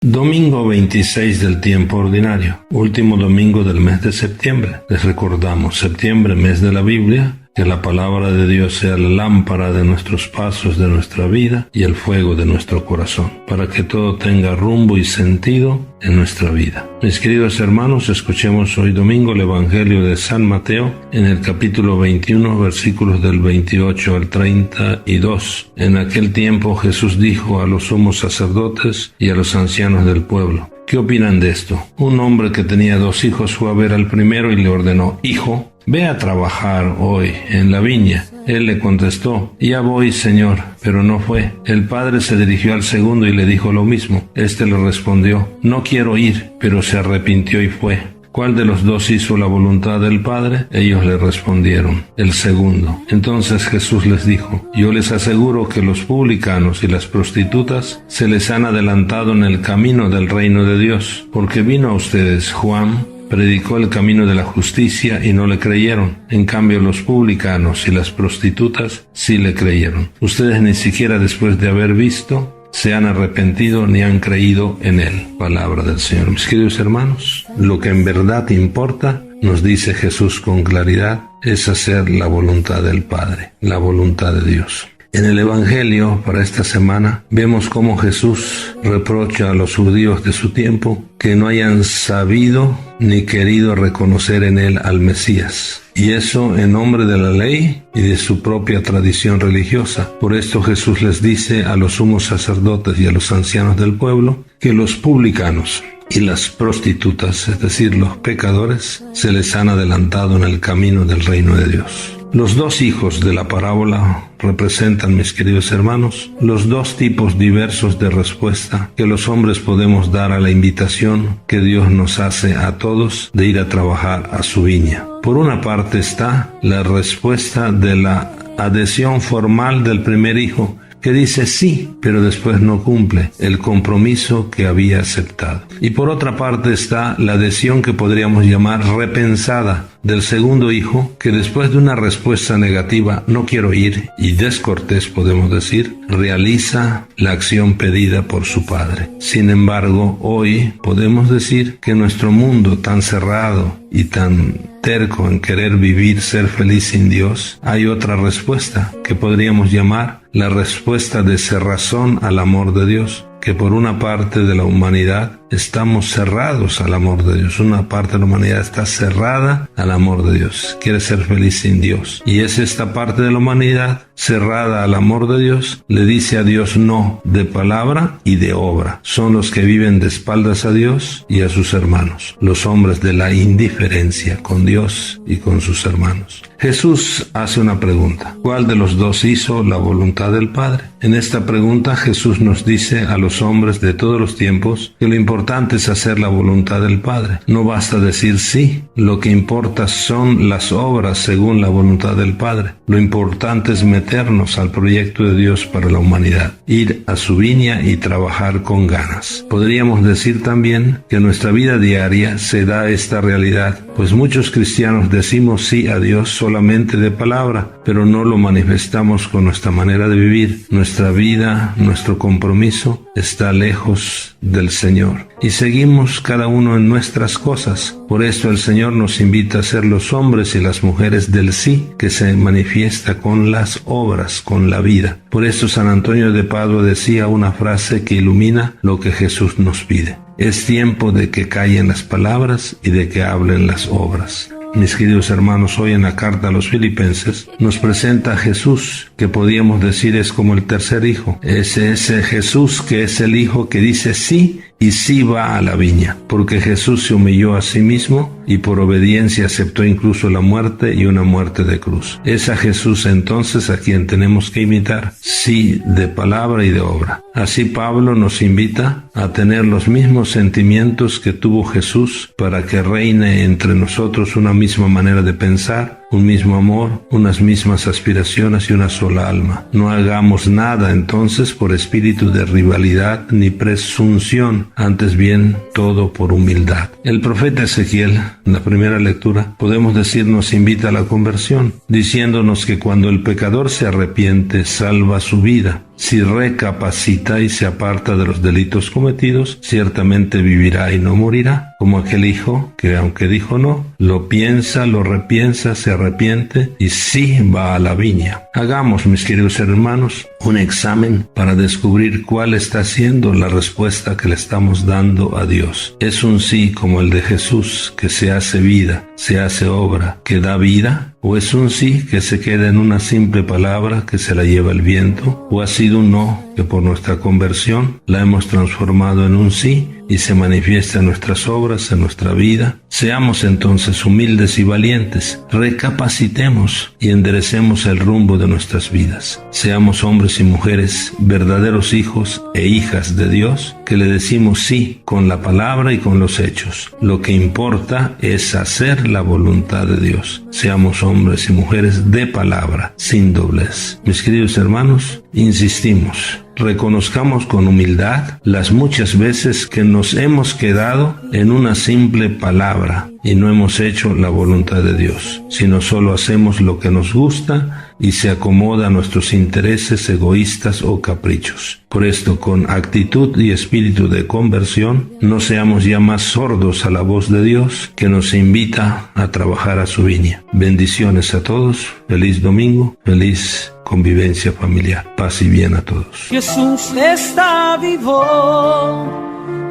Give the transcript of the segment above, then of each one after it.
Domingo 26 del tiempo ordinario, último domingo del mes de septiembre. Les recordamos, septiembre, mes de la Biblia, que la palabra de Dios sea la lámpara de nuestros pasos, de nuestra vida y el fuego de nuestro corazón, para que todo tenga rumbo y sentido en nuestra vida. Mis queridos hermanos, escuchemos hoy domingo el Evangelio de San Mateo en el capítulo 21, versículos del 28 al 32. En aquel tiempo Jesús dijo a los sumos sacerdotes y a los ancianos del pueblo: ¿qué opinan de esto? Un hombre que tenía 2 hijos fue a ver al primero y le ordenó: Hijo, ve a trabajar hoy en la viña. Él le contestó: Ya voy, Señor, pero no fue. El padre se dirigió al segundo y le dijo lo mismo. Este le respondió: No quiero ir, pero se arrepintió y fue. ¿Cuál de los 2 hizo la voluntad del Padre? Ellos le respondieron: el segundo. Entonces Jesús les dijo: Yo les aseguro que los publicanos y las prostitutas se les han adelantado en el camino del reino de Dios, porque vino a ustedes Juan, predicó el camino de la justicia y no le creyeron. En cambio, los publicanos y las prostitutas sí le creyeron. Ustedes ni siquiera después de haber visto se han arrepentido ni han creído en él. Palabra del Señor. Mis queridos hermanos, lo que en verdad importa, nos dice Jesús con claridad, es hacer la voluntad del Padre, la voluntad de Dios. En el Evangelio para esta semana vemos cómo Jesús reprocha a los judíos de su tiempo que no hayan sabido ni querido reconocer en él al Mesías. Y eso en nombre de la ley y de su propia tradición religiosa. Por esto Jesús les dice a los sumos sacerdotes y a los ancianos del pueblo que los publicanos y las prostitutas, es decir, los pecadores, se les han adelantado en el camino del reino de Dios. Los 2 hijos de la parábola representan, mis queridos hermanos, los 2 tipos diversos de respuesta que los hombres podemos dar a la invitación que Dios nos hace a todos de ir a trabajar a su viña. Por una parte está la respuesta de la adhesión formal del primer hijo, que dice sí, pero después no cumple el compromiso que había aceptado. Y por otra parte está la adhesión que podríamos llamar repensada del segundo hijo, que después de una respuesta negativa, no quiero ir, y descortés podemos decir, realiza la acción pedida por su padre. Sin embargo, hoy podemos decir que nuestro mundo tan cerrado y tan terco en querer vivir, ser feliz sin Dios, hay otra respuesta que podríamos llamar la respuesta de cerrazón al amor de Dios, que por una parte de la humanidad estamos cerrados al amor de Dios. Una parte de la humanidad está cerrada al amor de Dios, quiere ser feliz sin Dios. Y es esta parte de la humanidad cerrada al amor de Dios, le dice a Dios no de palabra y de obra. Son los que viven de espaldas a Dios y a sus hermanos, los hombres de la indiferencia con Dios y con sus hermanos. Jesús hace una pregunta: ¿cuál de los 2 hizo la voluntad del Padre? En esta pregunta Jesús nos dice a los hombres de todos los tiempos que lo importante es hacer la voluntad del Padre. No basta decir sí, lo que importa son las obras según la voluntad del Padre. Lo importante es meternos al proyecto de Dios para la humanidad, ir a su viña y trabajar con ganas. Podríamos decir también que en nuestra vida diaria se da esta realidad, pues muchos cristianos decimos sí a Dios solamente de palabra, pero no lo manifestamos con nuestra manera de vivir. Nuestra vida, nuestro compromiso está lejos del Señor y seguimos cada uno en nuestras cosas. Por esto el Señor nos invita a ser los hombres y las mujeres del sí, que se manifiesta con las obras, con la vida. Por esto San Antonio de Padua decía una frase que ilumina lo que Jesús nos pide: es tiempo de que callen las palabras y de que hablen las obras. Mis queridos hermanos, hoy en la carta a los Filipenses nos presenta a Jesús, que podríamos decir es como el tercer hijo. Es ese Jesús que es el hijo que dice sí y sí va a la viña, porque Jesús se humilló a sí mismo y por obediencia aceptó incluso la muerte y una muerte de cruz. Es a Jesús entonces a quien tenemos que imitar, sí de palabra y de obra. Así Pablo nos invita a tener los mismos sentimientos que tuvo Jesús para que reine entre nosotros una misma manera de pensar, un mismo amor, unas mismas aspiraciones y una sola alma. No hagamos nada entonces por espíritu de rivalidad ni presunción, antes bien todo por humildad. El profeta Ezequiel, en la primera lectura, podemos decir nos invita a la conversión, diciéndonos que cuando el pecador se arrepiente, salva su vida. Si recapacita y se aparta de los delitos cometidos, ciertamente vivirá y no morirá, como aquel hijo que, aunque dijo no, lo piensa, lo repiensa, se arrepiente y sí va a la viña. Hagamos, mis queridos hermanos, un examen para descubrir cuál está siendo la respuesta que le estamos dando a Dios. ¿Es un sí como el de Jesús, que se hace vida, se hace obra, que da vida? ¿O es un sí que se queda en una simple palabra que se la lleva el viento? ¿O ha sido un no que por nuestra conversión la hemos transformado en un sí y se manifiesta en nuestras obras, en nuestra vida? Seamos entonces humildes y valientes, recapacitemos y enderecemos el rumbo de nuestras vidas. Seamos hombres y mujeres, verdaderos hijos e hijas de Dios, que le decimos sí con la palabra y con los hechos. Lo que importa es hacer la voluntad de Dios. Seamos hombres y mujeres de palabra, sin doblez. Mis queridos hermanos, insistimos. Reconozcamos con humildad las muchas veces que nos hemos quedado en una simple palabra y no hemos hecho la voluntad de Dios, sino solo hacemos lo que nos gusta y se acomoda a nuestros intereses egoístas o caprichos. Por esto, con actitud y espíritu de conversión, no seamos ya más sordos a la voz de Dios que nos invita a trabajar a su viña. Bendiciones a todos, feliz domingo, feliz convivencia familiar. Paz y bien a todos. Jesús está vivo,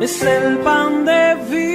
es el pan de vida.